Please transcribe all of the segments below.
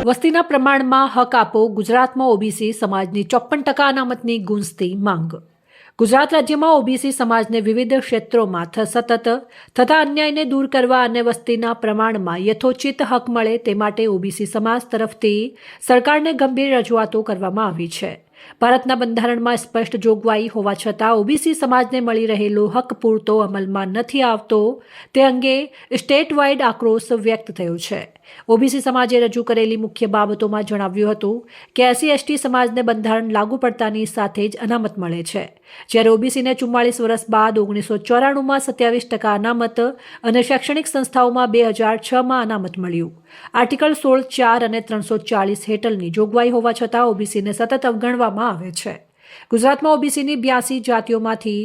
વસ્તીના પ્રમાણમાં હક આપો, ગુજરાતમાં ઓબીસી સમાજની 54% અનામતની ગુંજતી માંગ. ગુજરાત રાજ્યમાં ઓબીસી સમાજને વિવિધ ક્ષેત્રોમાં સતત થતા અન્યાયને દૂર કરવા અને વસ્તીના પ્રમાણમાં યથોચિત હક મળે તે માટે ઓબીસી સમાજ તરફથી સરકારને ગંભીર રજૂઆતો કરવામાં આવી છે. ભારતના બંધારણમાં સ્પષ્ટ જોગવાઈ હોવા છતાં ઓબીસી સમાજને મળી રહેલો હક પૂરતો અમલમાં નથી આવતો તે અંગે સ્ટેટ વાઇડ આક્રોશ વ્યક્ત થયો છે. ઓબીસી સમાજે રજૂ કરેલી મુખ્ય બાબતોમાં જણાવ્યું હતું કે SC/ST સમાજને બંધારણ લાગુ પડતાની સાથે જ અનામત મળે છે, જ્યારે ઓબીસીને 44 વર્ષ બાદ 1994માં 27% અનામત અને શૈક્ષણિક સંસ્થાઓમાં 2006માં અનામત મળ્યું. આર્ટિકલ 16(4) અને 340 હેઠળની જોગવાઈ હોવા છતાં ઓબીસીને સતત અવગણવામાં આવે છે. ગુજરાતમાં ઓબીસીની 82 જાતિઓમાંથી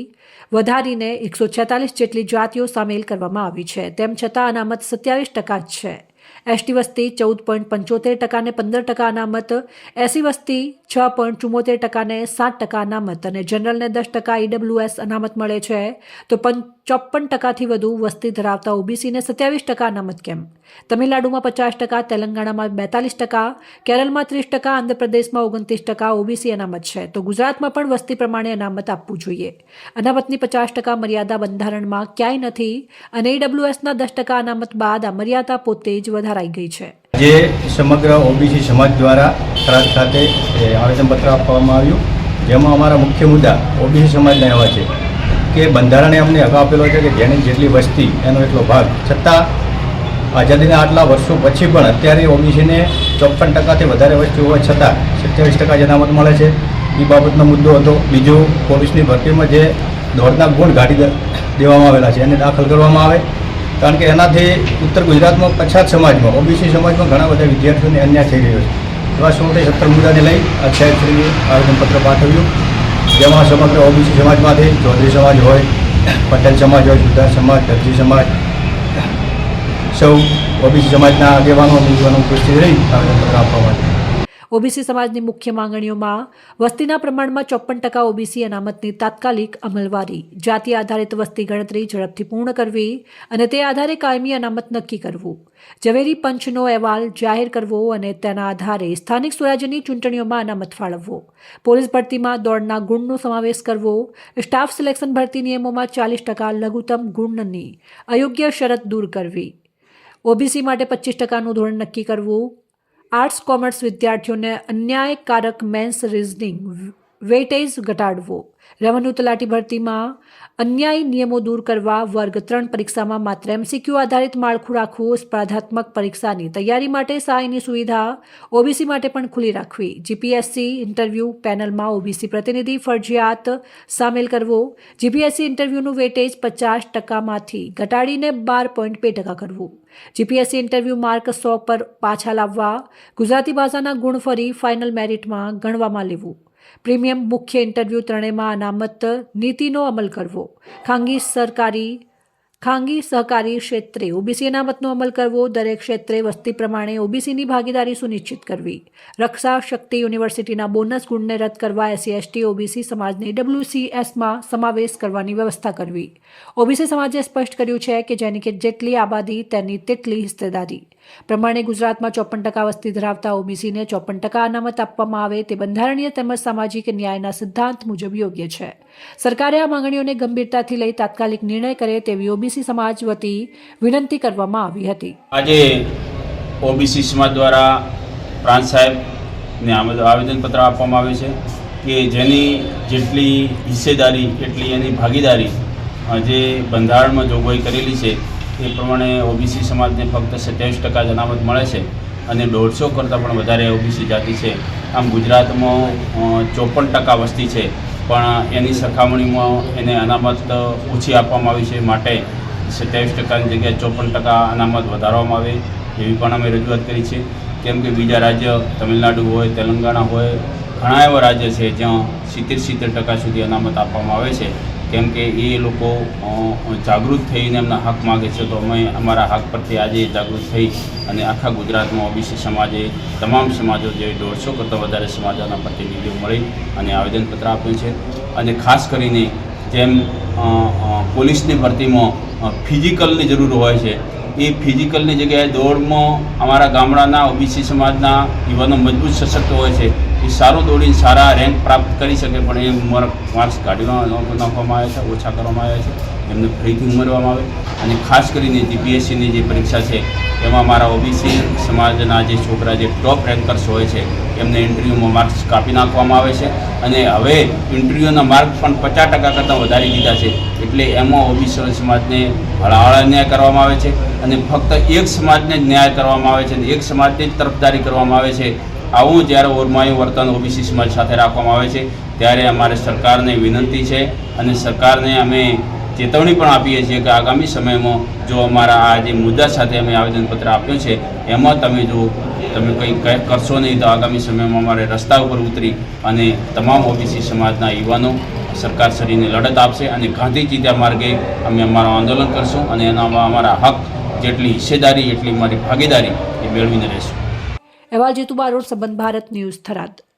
વધારીને 146 જેટલી જાતિઓ સામેલ કરવામાં આવી છે. તેમ છતાં અનામત 27% જ છે. ST વસ્તી 14.75% ને 15% અનામત, SC વસ્તી 6.74% ને 7% અનામત અને જનરલને 10% EWS અનામત મળે છે, તો 54%થી વધુ વસ્તી ધરાવતા ઓબીસીને 27% અનામત કેમ? તમિલનાડુમાં 50%, તેલંગાણામાં 42%, કેરળમાં 30%, આંધ્રપ્રદેશમાં 29% ઓબીસી અનામત છે, તો ગુજરાતમાં પણ વસ્તી પ્રમાણે અનામત આપવું જોઈએ. અનામતની 50% મર્યાદા બંધારણમાં ક્યાંય નથી અને EWSના 10% અનામત બાદ આ મર્યાદા પોતે જ વધારાઈ ગઈ છે. જે સમગ્ર ઓબીસી સમાજ દ્વારા થરાદ ખાતે આવેદનપત્ર આપવામાં આવ્યું, જેમાં અમારા મુખ્ય મુદ્દા ઓબીસી સમાજના એવા છે કે બંધારણે અમને હક આપેલો છે કે જેની જેટલી વસ્તી એનો એટલો ભાગ, છતાં આઝાદીના આટલા વર્ષો પછી પણ અત્યારે ઓબીસીને 54%થી વધારે વસ્તી હોવા છતાં 27% જ અનામત મળે છે. એ બાબતનો મુદ્દો હતો. બીજું, પોલીસની ભરતીમાં જે દોડના ગુણ કાઢી દેવામાં આવેલા છે એને દાખલ કરવામાં આવે, કારણ કે એનાથી ઉત્તર ગુજરાતમાં પછાત સમાજમાં, ઓબીસી સમાજમાં ઘણા બધા વિદ્યાર્થીઓને અન્યાય થઈ રહ્યો છે. એવા 16-17 મુદ્દાને લઈ આ સાહેબશ્રીને આવેદનપત્ર પાઠવ્યું, જેમાં સમગ્ર ઓબીસી સમાજમાંથી ચૌધરી સમાજ હોય, પટેલ સમાજ હોય, સુધાર સમાજ, દરજી સમાજ, સૌ ઓબીસી સમાજના આગેવાનો ઉપસ્થિત રહી આવેદનપત્ર આપવા માટે. ઓબીસી સમાજની મુખ્ય માંગણીઓમાં વસ્તીના પ્રમાણમાં 54% ઓબીસી અનામતની તાત્કાલિક અમલવારી, જાતિ આધારિત વસ્તી ગણતરી ઝડપથી પૂર્ણ કરવી અને તે આધારે કાયમી અનામત નક્કી કરવું, ઝવેરી પંચનો અહેવાલ જાહેર કરવો અને તેના આધારે સ્થાનિક સ્વરાજ્યની ચૂંટણીઓમાં અનામત ફાળવવો, પોલીસ ભરતીમાં દોડના ગુણનો સમાવેશ કરવો, સ્ટાફ સિલેક્શન ભરતી નિયમોમાં 40% લઘુત્તમ ગુણની અયોગ્ય શરત દૂર કરવી, ઓબીસી માટે 25%નું ધોરણ નક્કી કરવું, આર્ટ્સ કોમર્સ વિદ્યાર્થીઓને અન્યાયકારક મેન્સ રિઝનિંગ વેઇટેજ ઘટાડવો, રેવન્યુ તલાટી ભરતીમાં અન્યાયી નિયમો દૂર કરવા, વર્ગ 3 પરીક્ષામાં માત્ર MCQ આધારિત માળખું રાખવું, સ્પર્ધાત્મક પરીક્ષાની તૈયારી માટે સહાયની સુવિધા ઓબીસી માટે પણ ખુલ્લી રાખવી, GPSC ઇન્ટરવ્યૂ પેનલમાં ઓબીસી પ્રતિનિધિ ફરજિયાત સામેલ કરવો, GPSC ઇન્ટરવ્યૂનું વેટેજ 50%માંથી ઘટાડીને 12.2% કરવું, GPSC ઇન્ટરવ્યૂ માર્ક 100 પર પાછા લાવવા, ગુજરાતી ભાષાના ગુણ ફરી ફાઇનલ મેરિટમાં ગણવામાં લેવું, પ્રીમિયમ મુખ્ય ઇન્ટરવ્યૂ ત્રણેયમાં અનામત નીતિનો અમલ કરવો, ખાનગી સહકારી ક્ષેત્રે ઓબીસી અનામતનો અમલ કરવો, દરેક ક્ષેત્રે વસ્તી પ્રમાણે ઓબીસીની ભાગીદારી સુનિશ્ચિત કરવી, રક્ષા શક્તિ યુનિવર્સિટીના બોનસ ગુણને રદ કરવા, SC/ST ઓબીસી સમાજને EWCSમાં સમાવેશ કરવાની વ્યવસ્થા કરવી. ઓબીસી સમાજે સ્પષ્ટ કર્યું છે કે જેની કે જેટલી આબાદી તેની તેટલી હિસ્સેદારી પ્રમાણે ગુજરાતમાં 54% વસ્તી ધરાવતા ઓબીસીને 54% અનામત આપવામાં આવે તે બંધારણીય તેમજ સામાજિક ન્યાયના સિદ્ધાંત મુજબ યોગ્ય છે. સરકારે આ માંગણીઓને ગંભીરતાથી લઈ તાત્કાલિક નિર્ણય કરે તેવી ઓબીસી સમાજ વતી વિનંતી કરવામાં આવી હતી. આજે ઓબીસી સમાજ દ્વારા પ્રાંત સાહેબને આવેદનપત્ર આપવામાં આવે છે કે જેની જેટલી હિસ્સેદારી એટલી એની ભાગીદારી જે બંધારણમાં જોગવાઈ કરેલી છે એ પ્રમાણે ઓબીસી સમાજને ફક્ત 27% જ અનામત મળે છે અને 150 કરતાં પણ વધારે ઓબીસી જાતિ છે. આમ ગુજરાતમાં 54% વસ્તી છે, પણ એની સરખામણીમાં એને અનામત ઓછી આપવામાં આવી છે. માટે 27%ની જગ્યાએ 54% અનામત વધારવામાં આવે એવી પણ અમે રજૂઆત કરી છે. કેમ કે બીજા રાજ્ય તમિલનાડુ હોય, તેલંગાણા હોય, ઘણા એવા રાજ્ય છે જ્યાં 70% સુધી અનામત આપવામાં આવે છે. કેમ કે એ લોકો જાગૃત થઈને એમના હક માગે છે, તો અમે અમારા હક પ્રત્યે આજે જાગૃત થઈ અને આખા ગુજરાતમાં ઓબીસી સમાજે તમામ સમાજો જે 150 કરતાં વધારે સમાજોના પ્રતિનિધિઓ મળી અને આવેદનપત્ર આપ્યું છે. અને ખાસ કરીને જેમ પોલીસની ભરતીમાં ફિઝિકલની જરૂર હોય છે એ ફિઝિકલની જગ્યાએ દોડમાં અમારા ગામડાના ઓબીસી સમાજના યુવાનો મજબૂત સશક્ત હોય છે. એ સારું દોડીને સારા રેન્ક પ્રાપ્ત કરી શકે, પણ એ માર્ક્સ કાઢી નાખવામાં આવે છે, ઓછા કરવામાં આવે છે, એમને ફરીથી ઉમેરવામાં આવે. અને ખાસ કરીને જીપીએસસીની જે પરીક્ષા છે એમાં મારા ઓબીસી સમાજના જે છોકરા જે ટોપ રેન્કર્સ હોય છે એમને ઇન્ટરવ્યૂમાં માર્ક્સ કાપી નાખવામાં આવે છે. અને હવે ઇન્ટરવ્યૂના માર્ક પણ 50% કરતાં વધારી દીધા છે. એટલે એમાં ઓબીસી સમાજને હળાહળ અન્યાય કરવામાં આવે છે અને ફક્ત એક સમાજને જ ન્યાય કરવામાં આવે છે અને એક સમાજની જ તરફદારી કરવામાં આવે છે. આવું જ્યારે ઓરમાયું વર્તન ઓબીસી સમાજ સાથે રાખવામાં આવે છે ત્યારે અમારે સરકારને વિનંતી છે અને સરકારને અમે ચેતવણી પણ આપીએ છીએ કે આગામી સમયમાં જો અમારા આ જે મુદ્દા સાથે અમે આવેદનપત્ર આપ્યું છે એમાં તમે કંઈ કરશો નહીં તો આગામી સમયમાં અમારે રસ્તા ઉપર ઉતરી અને તમામ ઓબીસી સમાજના યુવાનો સરકારશ્રીને લડત આપશે અને ગાંધીજીના માર્ગે અમે અમારું આંદોલન કરશું અને એનામાં અમારા હક જેટલી હિસ્સેદારી એટલી અમારી ભાગીદારી એ મેળવીને રહેશું. અહેવાલ જીતુ બારોટ, સંબંધ ભારત ન્યૂઝ, થરાદ.